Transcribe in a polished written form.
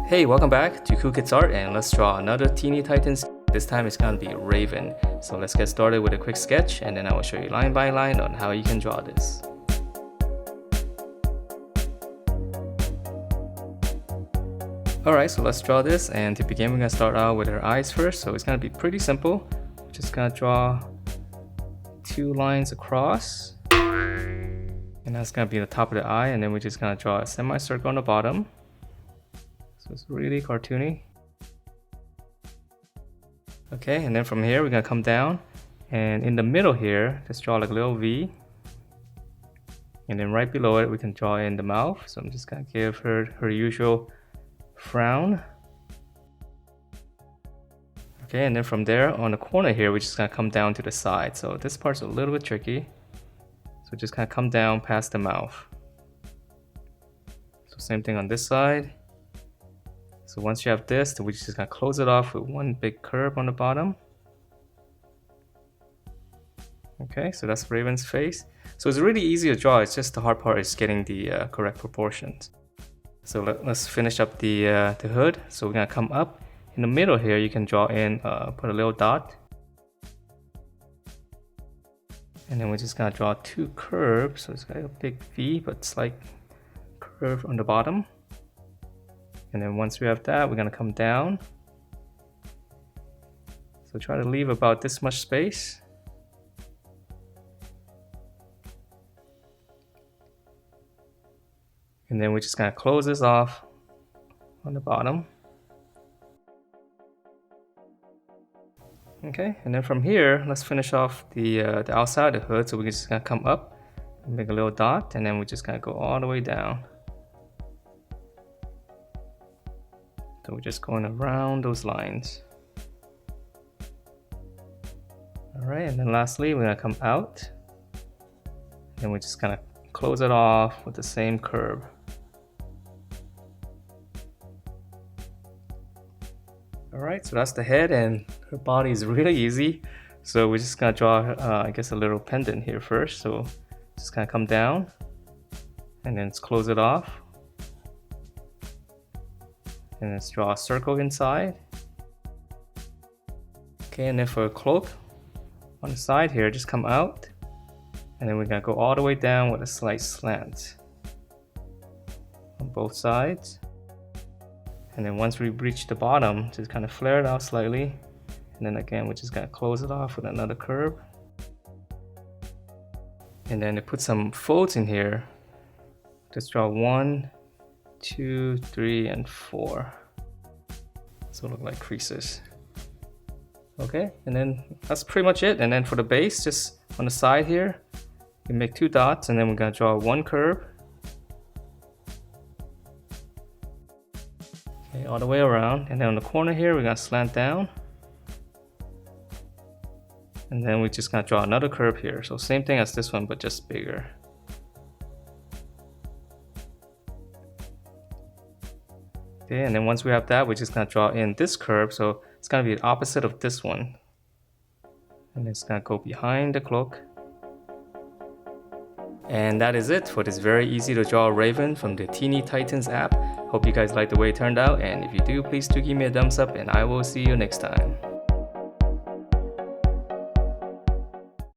Hey, welcome back to Cool Kids Art, and let's draw another Teeny Titans. This time it's gonna be a raven. So let's get started with a quick sketch, and then I will show you line by line on how you can draw this. Alright, so let's draw this, and to begin we're gonna start out with our eyes first. So it's gonna be pretty simple. We're just gonna draw two lines across, and that's gonna be the top of the eye, and then we're just gonna draw a semicircle on the bottom. So it's really cartoony. Okay, and then from here we're gonna come down, and in the middle here, just draw like a little V. And then right below it, we can draw in the mouth. So I'm just gonna give her her usual frown. Okay, and then from there on the corner here, we're just gonna come down to the side. So this part's a little bit tricky. So just kind of come down past the mouth. So same thing on this side. So once you have this, then we're just gonna close it off with one big curve on the bottom. Okay, so that's Raven's face. So it's really easy to draw. It's just the hard part is getting the correct proportions. So let's finish up the hood. So we're gonna come up in the middle here. You can draw in, put a little dot, and then we're just gonna draw two curves. So it's got a big V, but slight curve on the bottom. And then once we have that, we're gonna come down. So try to leave about this much space. And then we're just gonna close this off on the bottom. Okay, and then from here, let's finish off the outside of the hood. So we're just gonna come up and make a little dot, and then we're just gonna go all the way down. So we're just going around those lines. Alright, and then lastly, we're gonna come out. And we're just gonna close it off with the same curve. Alright, so that's the head, and her body is really easy. So we're just gonna draw, I guess, a little pendant here first. So just gonna come down, and then let's close it off. And let's draw a circle inside. Okay, and then for a cloak, on the side here, just come out. And then we're gonna go all the way down with a slight slant on both sides. And then once we reach the bottom, just kind of flare it out slightly. And then again, we're just gonna close it off with another curve. And then to put some folds in here, just draw 1, 2, 3, and 4. So look like creases. Okay, and then that's pretty much it. And then for the base, just on the side here, we make two dots, and then we're gonna draw one curve. Okay, all the way around. And then on the corner here, we're gonna slant down. And then we're just gonna draw another curve here. So same thing as this one, but just bigger. Okay, and then once we have that, we're just gonna draw in this curve. So it's gonna be the opposite of this one. And it's gonna go behind the cloak. And that is it for this very easy to draw raven from the Teeny Titans app. Hope you guys liked the way it turned out, and if you do, please do give me a thumbs up, and I will see you next time.